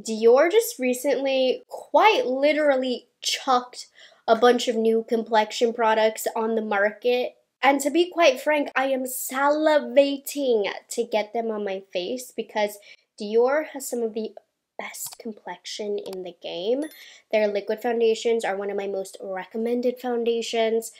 Dior just recently quite literally chucked a bunch of new complexion products on the market. And to be quite frank, I am salivating to get them on my face because Dior has some of the best complexion in the game. Their liquid foundations are one of my most recommended foundations.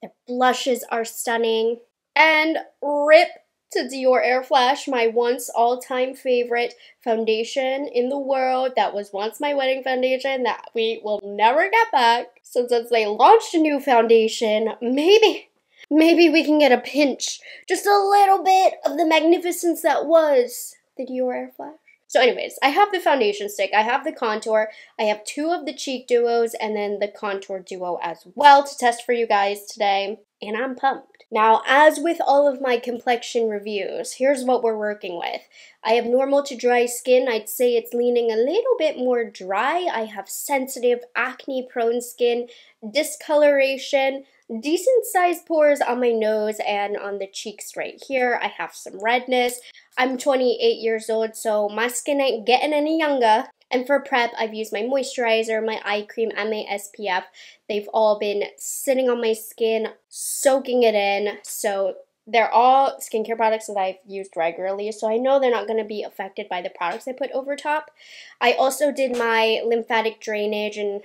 Their blushes are stunning. And rip to Dior Air Flash, my once all-time favorite foundation in the world that was once my wedding foundation that we will never get back. So since they launched a new foundation, maybe we can get a pinch, just a little bit of the magnificence that was the Dior Air Flash. So anyways, I have the foundation stick, I have the contour, I have 2 of the cheek duos, and then the contour duo as well to test for you guys today, and I'm pumped. Now, as with all of my complexion reviews, here's what we're working with. I have normal to dry skin. I'd say it's leaning a little bit more dry. I have sensitive, acne-prone skin, discoloration, decent sized pores on my nose and on the cheeks right here. I have some redness. I'm 28 years old, so my skin ain't getting any younger. And for prep, I've used my moisturizer, my eye cream, and my SPF. They've all been sitting on my skin, soaking it in. So they're all skincare products that I've used regularly, so I know they're not going to be affected by the products I put over top. I also did my lymphatic drainage and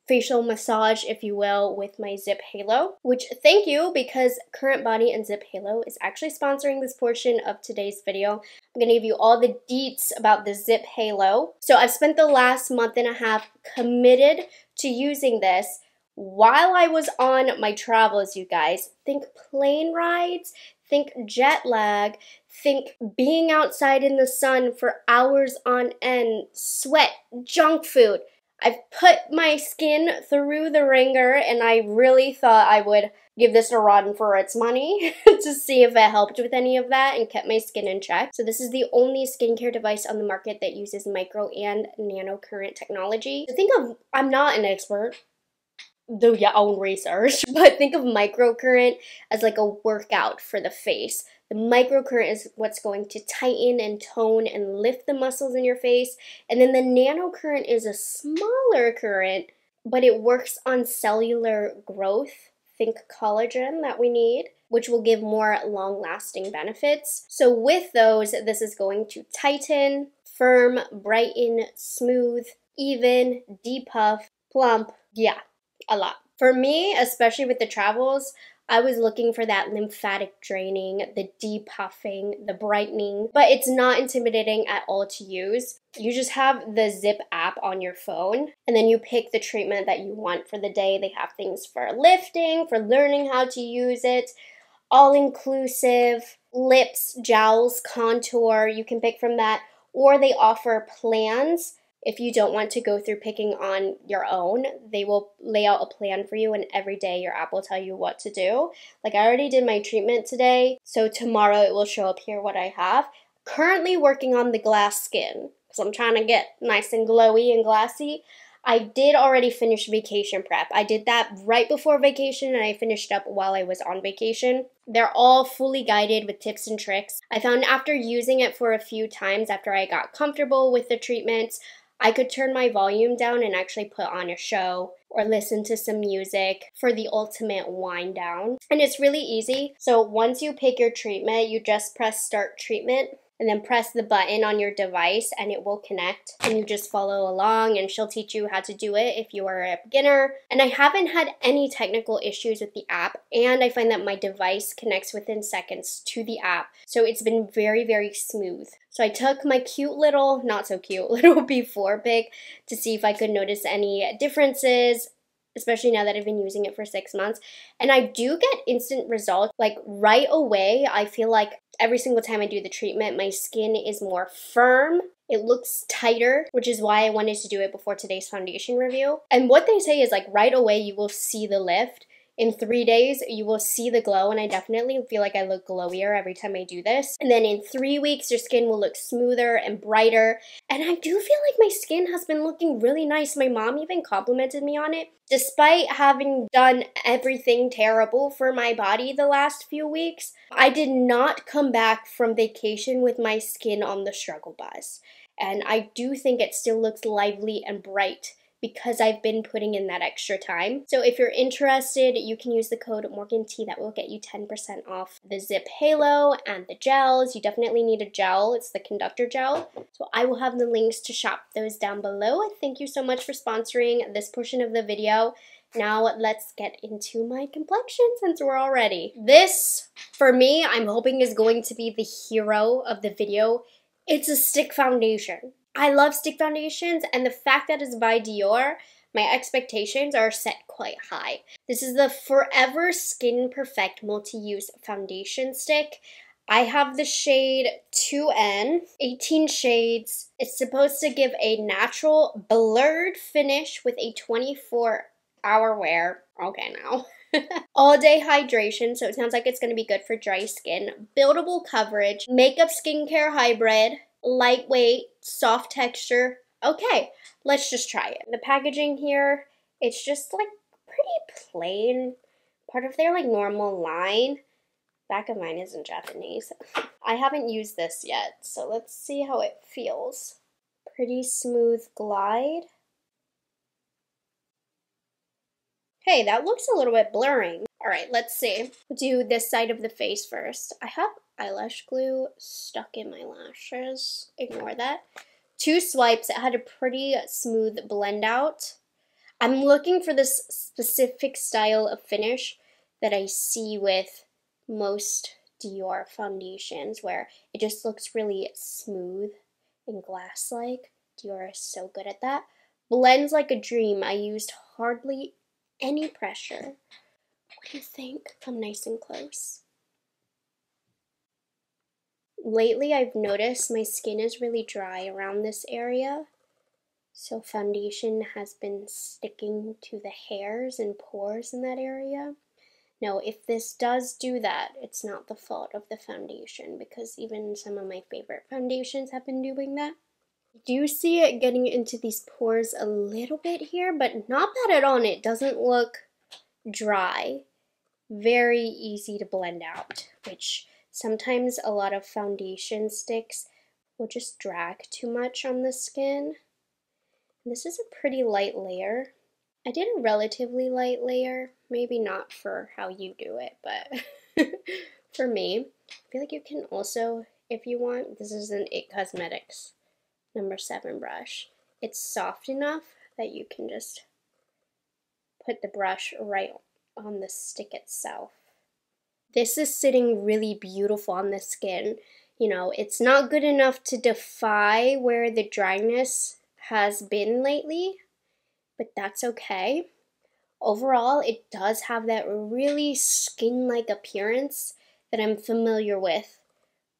facial massage, if you will, with my Ziip Halo, which thank you, because Current Body and Ziip Halo is actually sponsoring this portion of today's video. I'm gonna give you all the deets about the Ziip Halo. So I've spent the last month and a half committed to using this while I was on my travels, you guys. Think plane rides, think jet lag, think being outside in the sun for hours on end, sweat, junk food. I've put my skin through the ringer, and I really thought I would give this a run for its money to see if it helped with any of that and kept my skin in check. So this is the only skincare device on the market that uses micro and nano current technology. I'm not an expert, do your own research, but think of microcurrent as like a workout for the face. The microcurrent is what's going to tighten and tone and lift the muscles in your face. And then the nanocurrent is a smaller current, but it works on cellular growth. Think collagen that we need, which will give more long-lasting benefits. So with those, this is going to tighten, firm, brighten, smooth, even, depuff, plump. Yeah, a lot. For me, especially with the travels, I was looking for that lymphatic draining, the depuffing, the brightening, but it's not intimidating at all to use. You just have the Ziip app on your phone, and then you pick the treatment that you want for the day. They have things for lifting, for learning how to use it, all-inclusive, lips, jowls, contour, you can pick from that, or they offer plans. If you don't want to go through picking on your own, they will lay out a plan for you, and every day your app will tell you what to do. Like I already did my treatment today, so tomorrow it will show up here what I have. Currently working on the glass skin, because I'm trying to get nice and glowy and glassy. I did already finish vacation prep. I did that right before vacation, and I finished up while I was on vacation. They're all fully guided with tips and tricks. I found after using it for a few times, after I got comfortable with the treatments, I could turn my volume down and actually put on a show or listen to some music for the ultimate wind down. And it's really easy. So once you pick your treatment, you just press start treatment and then press the button on your device and it will connect, and you just follow along and she'll teach you how to do it if you are a beginner. And I haven't had any technical issues with the app, and I find that my device connects within seconds to the app. So it's been very, very smooth. So I took my cute little, not so cute, little before pic to see if I could notice any differences, especially now that I've been using it for 6 months. And I do get instant results. Like right away, I feel like every single time I do the treatment, my skin is more firm. It looks tighter, which is why I wanted to do it before today's foundation review. And what they say is like right away, you will see the lift. In 3 days, you will see the glow, and I definitely feel like I look glowier every time I do this. And then in 3 weeks, your skin will look smoother and brighter. And I do feel like my skin has been looking really nice. My mom even complimented me on it. Despite having done everything terrible for my body the last few weeks, I did not come back from vacation with my skin on the struggle bus. And I do think it still looks lively and bright because I've been putting in that extra time. So if you're interested, you can use the code MorganT. That will get you 10% off the Ziip Halo and the gels. You definitely need a gel. It's the conductor gel. So I will have the links to shop those down below. Thank you so much for sponsoring this portion of the video. Now let's get into my complexion since we're all ready. This, for me, I'm hoping is going to be the hero of the video. It's a stick foundation. I love stick foundations, and the fact that it's by Dior, my expectations are set quite high. This is the Forever Skin Perfect Multi-Use Foundation Stick. I have the shade 2N, 18 shades. It's supposed to give a natural blurred finish with a 24-hour wear. Okay, now. All day hydration, so it sounds like it's going to be good for dry skin. Buildable coverage, makeup skincare hybrid, lightweight, soft texture. Okay, let's just try it. The packaging here, it's just like pretty plain. Part of their like normal line. Back of mine is in Japanese. I haven't used this yet, so let's see how it feels. Pretty smooth glide. Hey, that looks a little bit blurring. All right, let's see. Do this side of the face first. I have eyelash glue stuck in my lashes. Ignore that. 2 swipes. It had a pretty smooth blend out. I'm looking for this specific style of finish that I see with most Dior foundations, where it just looks really smooth and glass-like. Dior is so good at that. Blends like a dream. I used hardly any pressure. What do you think? Come nice and close. Lately, I've noticed my skin is really dry around this area, so foundation has been sticking to the hairs and pores in that area. Now, if this does do that, it's not the fault of the foundation, because even some of my favorite foundations have been doing that. I do see it getting into these pores a little bit here, but not bad at all, and it doesn't look dry. Very easy to blend out, which sometimes a lot of foundation sticks will just drag too much on the skin. This is a pretty light layer. I did a relatively light layer, maybe not for how you do it, but for me. I feel like you can also, if you want, this is an It Cosmetics number 7 brush. It's soft enough that you can just put the brush right on the stick itself. This is sitting really beautiful on the skin. You know, it's not good enough to defy where the dryness has been lately, but that's okay. Overall, it does have that really skin-like appearance that I'm familiar with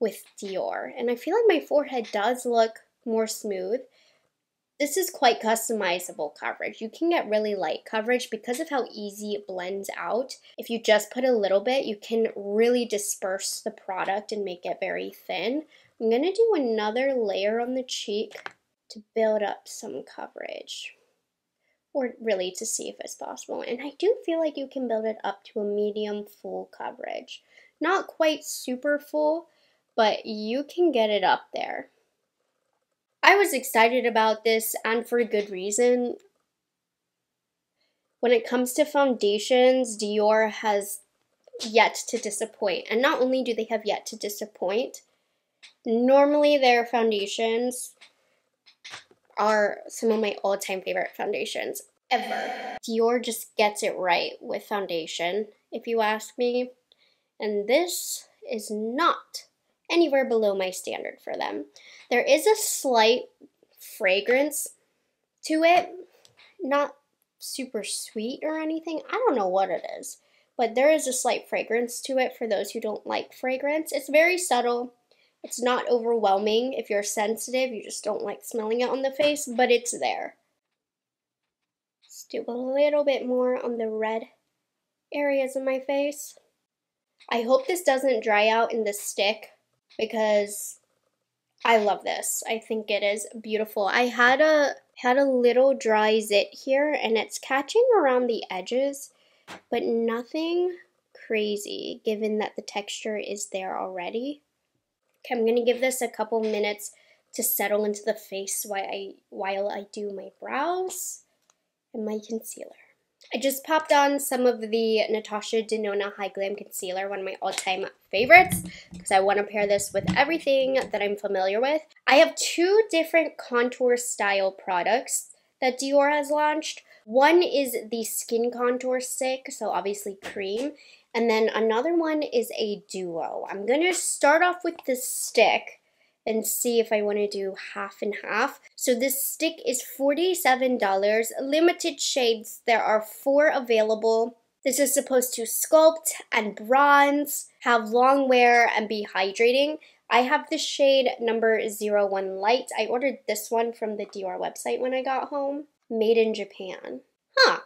Dior. And I feel like my forehead does look more smooth. This is quite customizable coverage. You can get really light coverage because of how easy it blends out. If you just put a little bit, you can really disperse the product and make it very thin. I'm going to do another layer on the cheek to build up some coverage, or really to see if it's possible. And I do feel like you can build it up to a medium full coverage. Not quite super full, but you can get it up there. I was excited about this, and for a good reason. When it comes to foundations, Dior has yet to disappoint. And not only do they have yet to disappoint, normally their foundations are some of my all-time favorite foundations ever. Dior just gets it right with foundation, if you ask me. And this is not anywhere below my standard for them. There is a slight fragrance to it, not super sweet or anything. I don't know what it is, but there is a slight fragrance to it for those who don't like fragrance. It's very subtle. It's not overwhelming. If you're sensitive, you just don't like smelling it on the face, but it's there. Let's do a little bit more on the red areas of my face. I hope this doesn't dry out in the stick because I love this. I think it is beautiful. I had a little dry zit here and it's catching around the edges, but nothing crazy given that the texture is there already. Okay, I'm going to give this a couple minutes to settle into the face while I do my brows and my concealer. I just popped on some of the Natasha Denona High Glam Concealer, one of my all-time favorites, because I want to pair this with everything that I'm familiar with. I have two different contour style products that Dior has launched. One is the Skin Contour Stick, so obviously cream, and then another one is a duo. I'm going to start off with the stick and see if I want to do half and half. So this stick is $47, limited shades. There are 4 available. This is supposed to sculpt and bronze, have long wear, and be hydrating. I have the shade number 01 Light. I ordered this one from the Dior website when I got home. Made in Japan. Huh.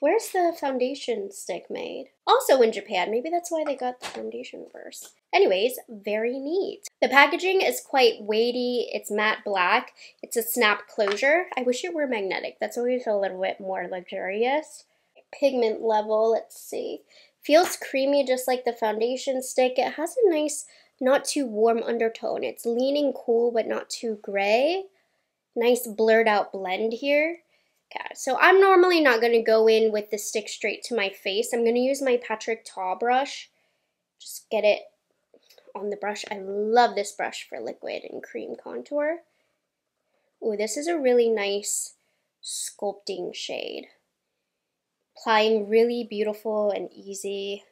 Where's the foundation stick made? Also in Japan. Maybe that's why they got the foundation first. Anyways, very neat. The packaging is quite weighty. It's matte black. It's a snap closure. I wish it were magnetic. That's always a little bit more luxurious. Pigment level, let's see. Feels creamy just like the foundation stick. It has a nice, not too warm undertone. It's leaning cool but not too gray. Nice blurred out blend here. Okay, so I'm normally not going to go in with the stick straight to my face. I'm going to use my Patrick Ta brush. Just get it on the brush. I love this brush for liquid and cream contour. Ooh, this is a really nice sculpting shade. Applying really beautiful and easy.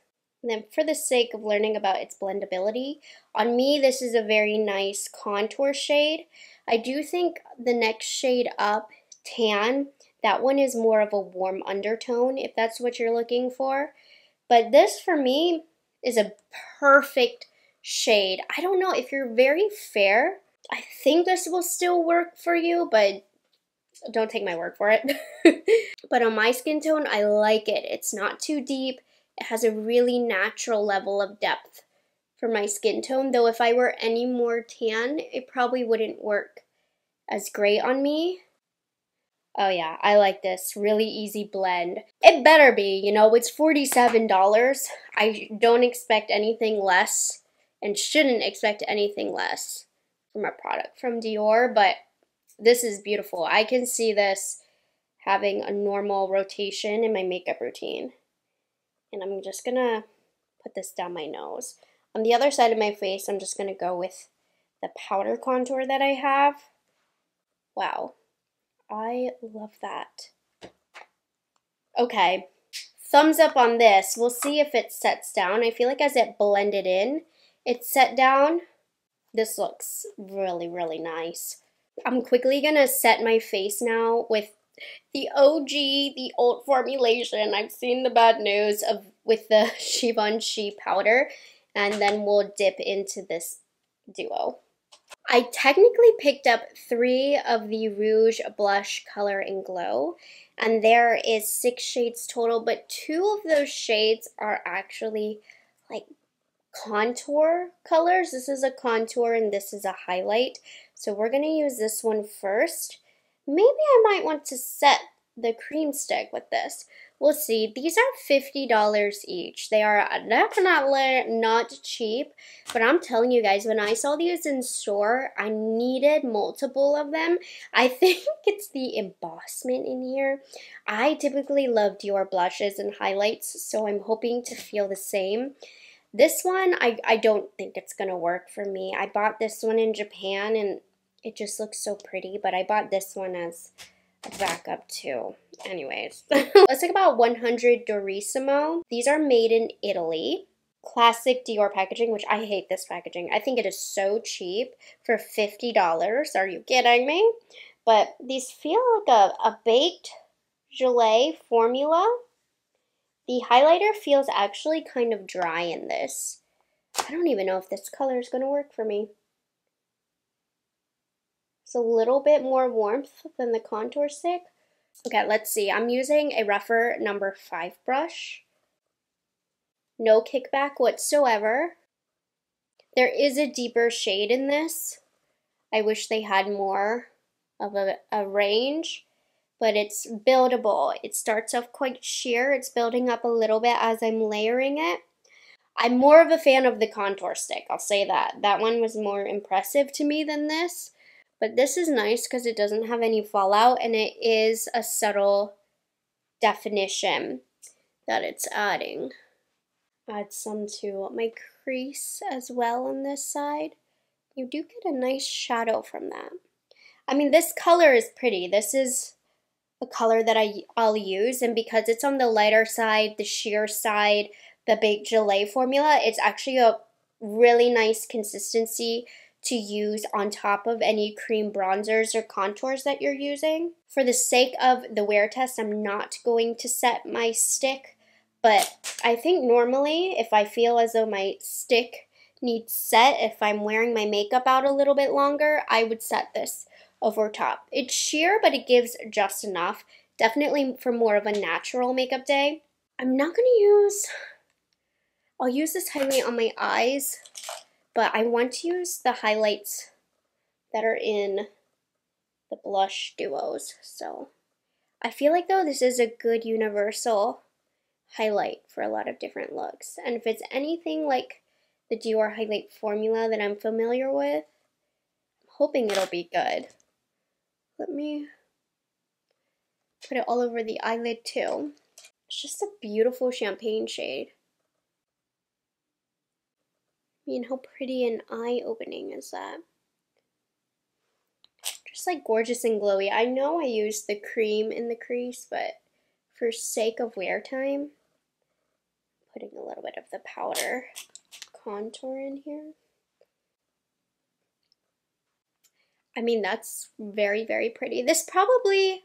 And then for the sake of learning about its blendability, on me this is a very nice contour shade. I do think the next shade up, Tan, that one is more of a warm undertone if that's what you're looking for. But this for me is a perfect shade. I don't know if you're very fair. I think this will still work for you, but don't take my word for it. But on my skin tone, I like it. It's not too deep. It has a really natural level of depth for my skin tone. Though if I were any more tan, it probably wouldn't work as great on me. Oh yeah, I like this. Really easy blend. It better be, you know, it's $47. I don't expect anything less and shouldn't expect anything less from a product from Dior, but this is beautiful. I can see this having a normal rotation in my makeup routine. And I'm just gonna put this down my nose. On the other side of my face, I'm just gonna go with the powder contour that I have. Wow. I love that. Okay, thumbs up on this. We'll see if it sets down. I feel like as it blended in, it set down. This looks really, really nice. I'm quickly gonna set my face now with the OG, the old formulation. I've seen the bad news with the Givenchy powder, and then we'll dip into this duo. I technically picked up 3 of the Rouge Blush Color and Glow, and there is 6 shades total, but 2 of those shades are actually like contour colors. This is a contour and this is a highlight. So we're going to use this one first. Maybe I might want to set the cream stick with this. We'll see. These are $50 each. They are definitely not cheap, but I'm telling you guys, when I saw these in store, I needed multiple of them. I think it's the embossment in here. I typically love Dior blushes and highlights, so I'm hoping to feel the same. This one, I don't think it's going to work for me. I bought this one in Japan, and it just looks so pretty, but I bought this one as a backup too. Anyways, let's talk about 100 Dorissimo. These are made in Italy. Classic Dior packaging, which I hate this packaging. I think it is so cheap for $50. Are you kidding me? But these feel like a baked gelée formula. The highlighter feels actually kind of dry in this. I don't even know if this color is going to work for me. It's a little bit more warmth than the contour stick. Okay, let's see. I'm using a Rephr number 5 brush. No kickback whatsoever. There is a deeper shade in this. I wish they had more of a range, but it's buildable. It starts off quite sheer. It's building up a little bit as I'm layering it. I'm more of a fan of the contour stick, I'll say that. That one was more impressive to me than this. But this is nice because it doesn't have any fallout and it is a subtle definition that it's adding. Add some to my crease as well on this side. You do get a nice shadow from that. I mean, this color is pretty. This is a color that I'll use, and because it's on the lighter side, the sheer side, the Baked Gelée formula, it's actually a really nice consistency to use on top of any cream bronzers or contours that you're using. For the sake of the wear test, I'm not going to set my stick, but I think normally if I feel as though my stick needs set, if I'm wearing my makeup out a little bit longer, I would set this over top. It's sheer, but it gives just enough. Definitely for more of a natural makeup day. I'm not gonna I'll use this highlight on my eyes, but I want to use the highlights that are in the blush duos. So I feel like though this is a good universal highlight for a lot of different looks. And if it's anything like the Dior highlight formula that I'm familiar with, I'm hoping it'll be good. Let me put it all over the eyelid too. It's just a beautiful champagne shade. I mean, how pretty and eye-opening is that? Just like gorgeous and glowy. I know I used the cream in the crease, but for sake of wear time, I'm putting a little bit of the powder contour in here. I mean, that's very, very pretty. This probably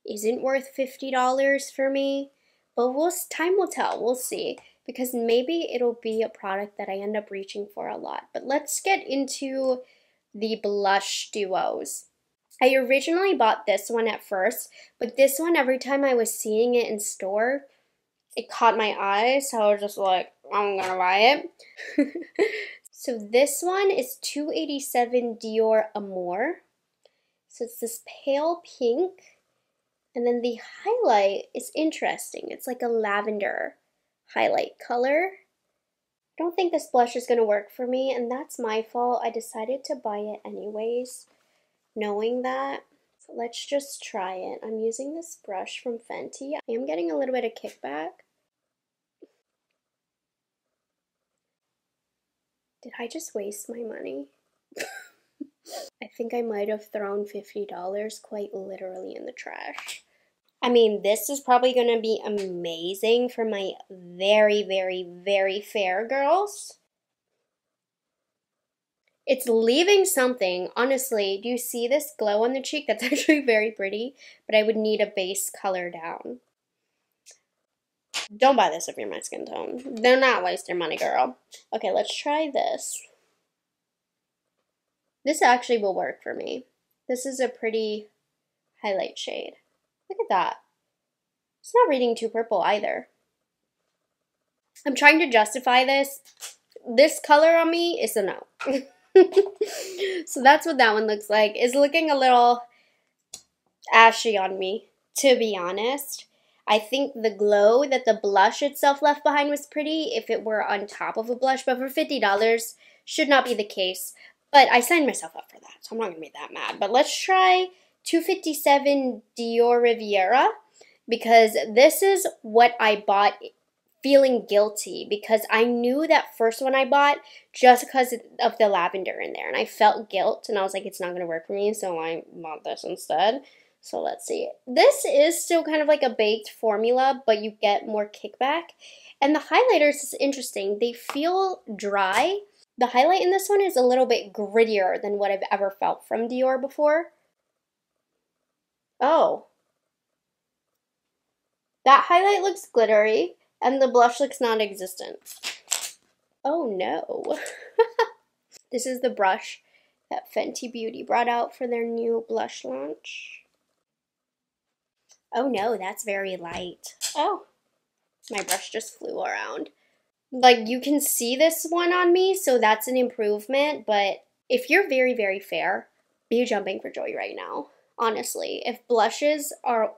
isn't worth $50 for me, but time will tell. We'll see, because maybe it'll be a product that I end up reaching for a lot. But let's get into the blush duos. I originally bought this one at first, but this one, every time I was seeing it in store, it caught my eye, so I was just like, I'm gonna buy it. So this one is 287 Dior Amour. So it's this pale pink, and then the highlight is interesting. It's like a lavender highlight color. I don't think this blush is gonna work for me, and that's my fault. I decided to buy it anyways, knowing that. So let's just try it. I'm using this brush from Fenty. I am getting a little bit of kickback. Did I just waste my money? I think I might have thrown $50 quite literally in the trash. I mean, this is probably going to be amazing for my very, very, very fair girls. It's leaving something. Honestly, do you see this glow on the cheek? That's actually very pretty, but I would need a base color down. Don't buy this if you're my skin tone. They're not wasting money, girl. Okay, let's try this. This actually will work for me. This is a pretty highlight shade. Look at that. It's not reading too purple either. I'm trying to justify this. This color on me is a no. So that's what that one looks like. It's looking a little ashy on me, to be honest. I think the glow that the blush itself left behind was pretty if it were on top of a blush, but for $50 should not be the case. But I signed myself up for that, so I'm not going to be that mad. But let's try 257 Dior Riviera, because this is what I bought feeling guilty, because I knew that first one I bought just because of the lavender in there, and I felt guilt, and I was like, it's not going to work for me, so I bought this instead. So let's see. This is still kind of like a baked formula, but you get more kickback. And the highlighters is interesting. They feel dry. The highlight in this one is a little bit grittier than what I've ever felt from Dior before. Oh. That highlight looks glittery, and the blush looks non-existent. Oh no. This is the brush that Fenty Beauty brought out for their new blush launch. Oh no, that's very light. Oh, my brush just flew around. Like, you can see this one on me, so that's an improvement, but if you're very, very fair, be jumping for joy right now. Honestly, if blushes are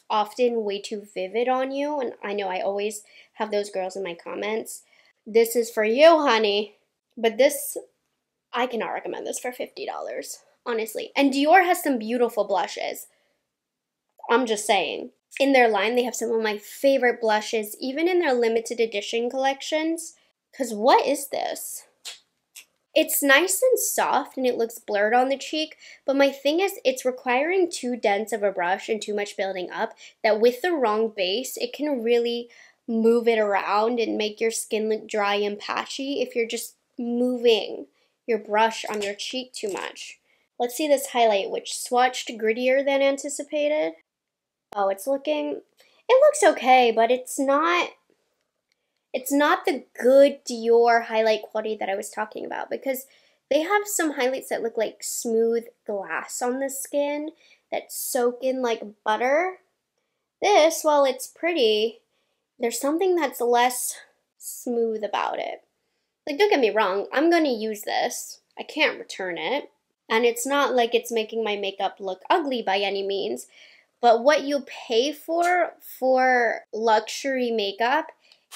often way too vivid on you, and I know I always have those girls in my comments, This is for you, honey. But this, I cannot recommend this for $50, honestly. And Dior has some beautiful blushes. I'm just saying. In their line, they have some of my favorite blushes, even in their limited edition collections. Because what is this? It's nice and soft and it looks blurred on the cheek, but my thing is it's requiring too dense of a brush and too much building up that with the wrong base, it can really move it around and make your skin look dry and patchy if you're just moving your brush on your cheek too much. Let's see this highlight, which swatched grittier than anticipated. Oh, it looks okay, but it's not the good Dior highlight quality that I was talking about, because they have some highlights that look like smooth glass on the skin that soak in like butter. This, while it's pretty, there's something that's less smooth about it. Like, don't get me wrong, I'm gonna use this. I can't return it. And it's not like it's making my makeup look ugly by any means. But what you pay for luxury makeup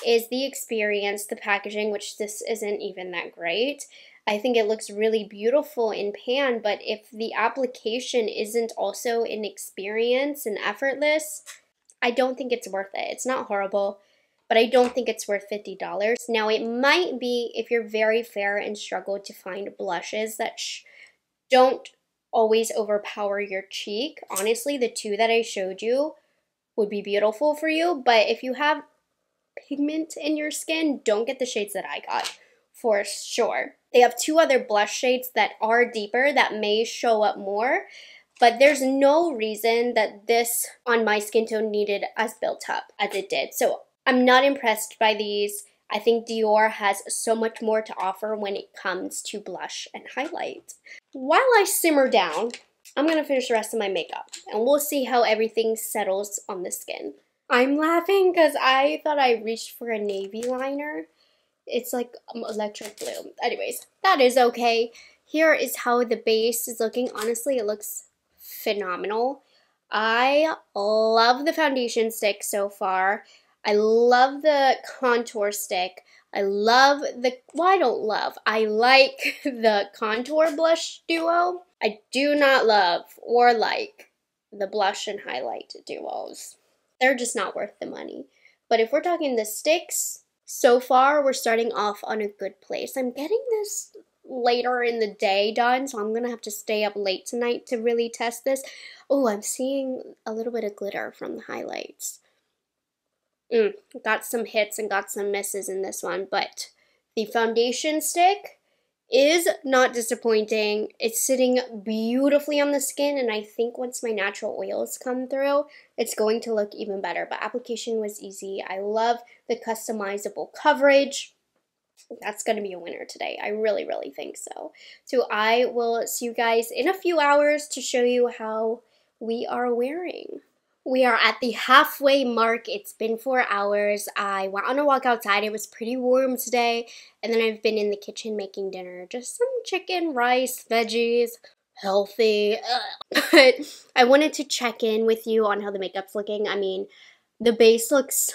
is the experience, the packaging, which this isn't even that great. I think it looks really beautiful in pan, but if the application isn't also an experience and effortless, I don't think it's worth it. It's not horrible, but I don't think it's worth $50. Now, it might be if you're very fair and struggle to find blushes that don't always overpower your cheek. Honestly, the two that I showed you would be beautiful for you, but if you have pigment in your skin, don't get the shades that I got, for sure. They have two other blush shades that are deeper that may show up more, but there's no reason that this on my skin tone needed as built up as it did. So I'm not impressed by these. I think Dior has so much more to offer when it comes to blush and highlight. While I simmer down, I'm gonna finish the rest of my makeup and we'll see how everything settles on the skin. I'm laughing because I thought I reached for a navy liner. It's like electric blue. Anyways, that is okay. Here is how the base is looking. Honestly, it looks phenomenal. I love the foundation stick so far. I love the contour stick. I like the contour blush duo. I do not love or like the blush and highlight duos. They're just not worth the money. But if we're talking the sticks, so far we're starting off on a good place. I'm getting this later in the day done, so I'm gonna have to stay up late tonight to really test this. Oh, I'm seeing a little bit of glitter from the highlights. Got some hits and got some misses in this one, but the foundation stick is not disappointing. It's sitting beautifully on the skin, and I think once my natural oils come through, it's going to look even better. But application was easy. I love the customizable coverage. That's going to be a winner today. I really, really think so. So I will see you guys in a few hours to show you how we are wearing. We are at the halfway mark. It's been 4 hours. I went on a walk outside. It was pretty warm today. And then I've been in the kitchen making dinner. Just some chicken, rice, veggies, healthy. But I wanted to check in with you on how the makeup's looking. I mean, the base looks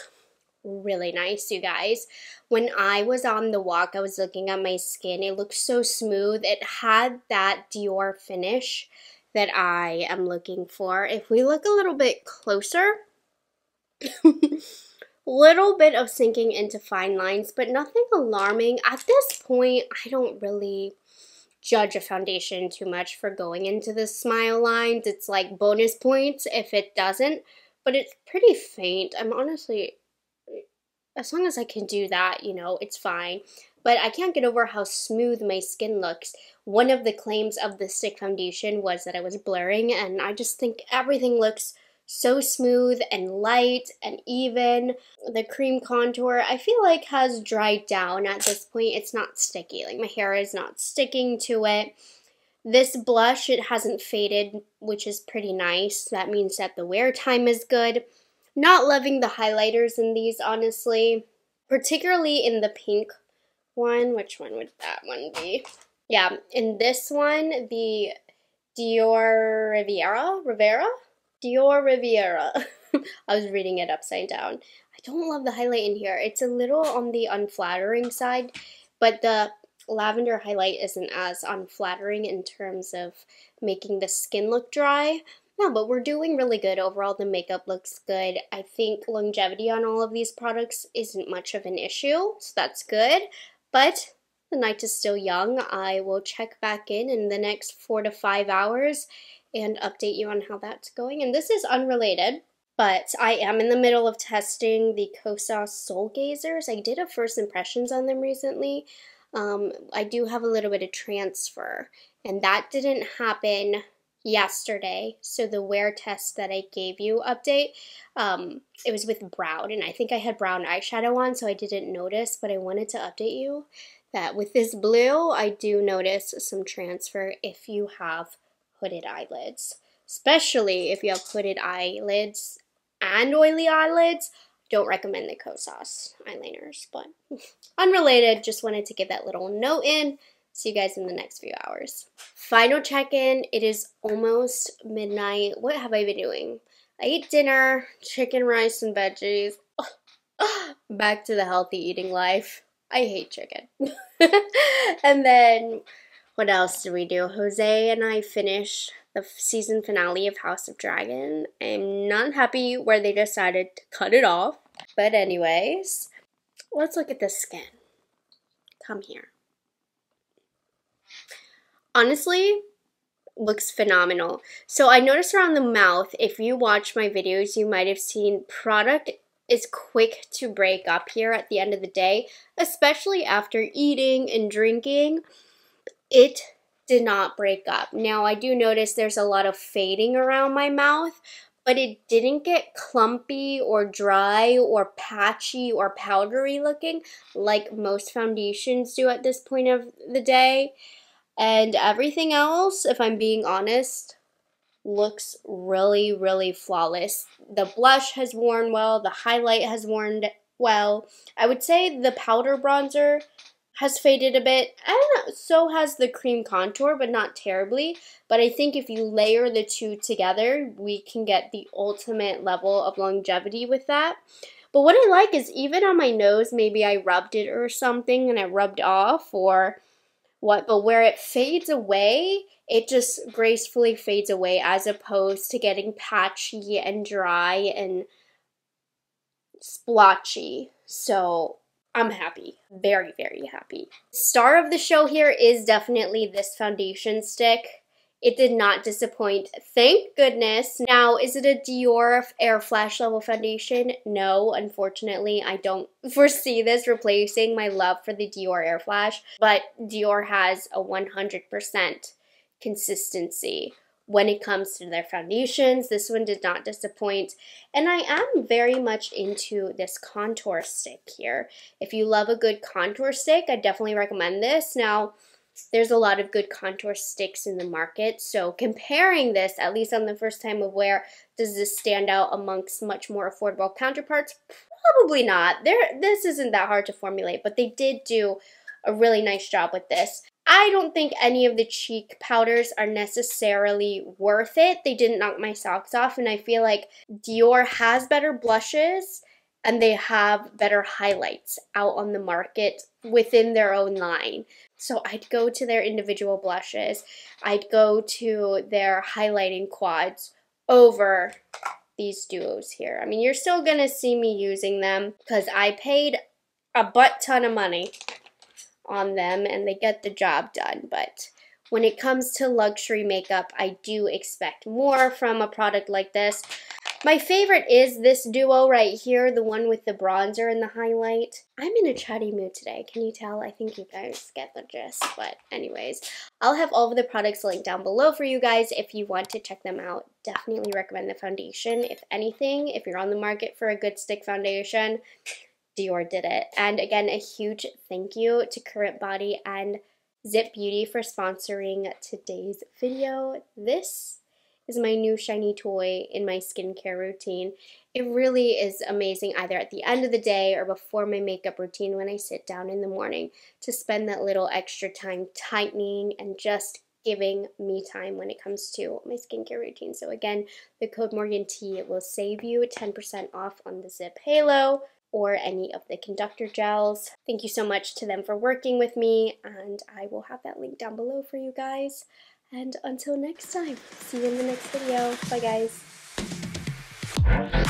really nice, you guys. When I was on the walk, I was looking at my skin. It looked so smooth. It had that Dior finish that I am looking for. If we look a little bit closer, little bit of sinking into fine lines, but nothing alarming. At this point, I don't really judge a foundation too much for going into the smile lines. It's like bonus points if it doesn't, but it's pretty faint. I'm honestly, as long as I can do that, you know, it's fine. But I can't get over how smooth my skin looks. One of the claims of the stick foundation was that I was blurring, and I just think everything looks so smooth and light and even. The cream contour, I feel like, has dried down at this point. It's not sticky. Like, my hair is not sticking to it. This blush, it hasn't faded, which is pretty nice. That means that the wear time is good. Not loving the highlighters in these, honestly. Particularly in the pink one. Which one would that one be? Yeah, in this one, the Dior Rivera? Dior Riviera. I was reading it upside down. I don't love the highlight in here. It's a little on the unflattering side, but the lavender highlight isn't as unflattering in terms of making the skin look dry. No, but we're doing really good. Overall, the makeup looks good. I think longevity on all of these products isn't much of an issue, so that's good. But the night is still young. I will check back in the next 4 to 5 hours and update you on how that's going. And this is unrelated, but I am in the middle of testing the Kosas Soul Gazers. I did a first impressions on them recently. I do have a little bit of transfer, and that didn't happen yesterday. So the wear test that I gave you update, it was with brown, and I think I had brown eyeshadow on, so I didn't notice, but I wanted to update you that with this blue, I do notice some transfer if you have hooded eyelids, especially if you have hooded eyelids and oily eyelids. Don't recommend the Kosas eyeliners, but unrelated, just wanted to get that little note in. See you guys in the next few hours. Final check-in. It is almost midnight. What have I been doing? I ate dinner, chicken, rice, and veggies. Back to the healthy eating life. I hate chicken. And then, what else did we do? Jose and I finished the season finale of House of Dragon. I'm not happy where they decided to cut it off. But anyways, let's look at the skin. Come here. Honestly, looks phenomenal. So I noticed around the mouth, if you watch my videos, you might have seen product is quick to break up here at the end of the day, especially after eating and drinking. It did not break up. Now, I do notice there's a lot of fading around my mouth, but it didn't get clumpy or dry or patchy or powdery looking like most foundations do at this point of the day. And everything else, if I'm being honest, looks really, really flawless. The blush has worn well. The highlight has worn well. I would say the powder bronzer has faded a bit, and so has the cream contour, but not terribly. But I think if you layer the two together, we can get the ultimate level of longevity with that. But what I like is even on my nose, maybe I rubbed it or something and I rubbed off or what, but where it fades away, it just gracefully fades away as opposed to getting patchy and dry and splotchy. So I'm happy. Very, very happy. Star of the show here is definitely this foundation stick. It did not disappoint, thank goodness. Now, is it a Dior Air Flash level foundation? No, unfortunately, I don't foresee this replacing my love for the Dior Air Flash, but Dior has a 100% consistency when it comes to their foundations. This one did not disappoint, and I am very much into this contour stick here. If you love a good contour stick, I definitely recommend this. Now, there's a lot of good contour sticks in the market, so comparing this, at least on the first time of wear, does this stand out amongst much more affordable counterparts? Probably not. This isn't that hard to formulate, but they did do a really nice job with this. I don't think any of the cheek powders are necessarily worth it. They didn't knock my socks off, and I feel like Dior has better blushes and they have better highlights out on the market within their own line. So I'd go to their individual blushes. I'd go to their highlighting quads over these duos here. I mean, you're still gonna see me using them because I paid a butt ton of money on them and they get the job done. But when it comes to luxury makeup, I do expect more from a product like this. My favorite is this duo right here, the one with the bronzer and the highlight. I'm in a chatty mood today. Can you tell? I think you guys get the gist. But anyways, I'll have all of the products linked down below for you guys if you want to check them out. Definitely recommend the foundation. If anything, if you're on the market for a good stick foundation, Dior did it. And again, a huge thank you to Current Body and Ziip Beauty for sponsoring today's video. This is my new shiny toy in my skincare routine. It really is amazing either at the end of the day or before my makeup routine when I sit down in the morning to spend that little extra time tightening and just giving me time when it comes to my skincare routine. So again, the code MorganT will save you 10% off on the Ziip Halo. or any of the conductor gels. Thank you so much to them for working with me, and I will have that link down below for you guys. And until next time, see you in the next video. Bye guys.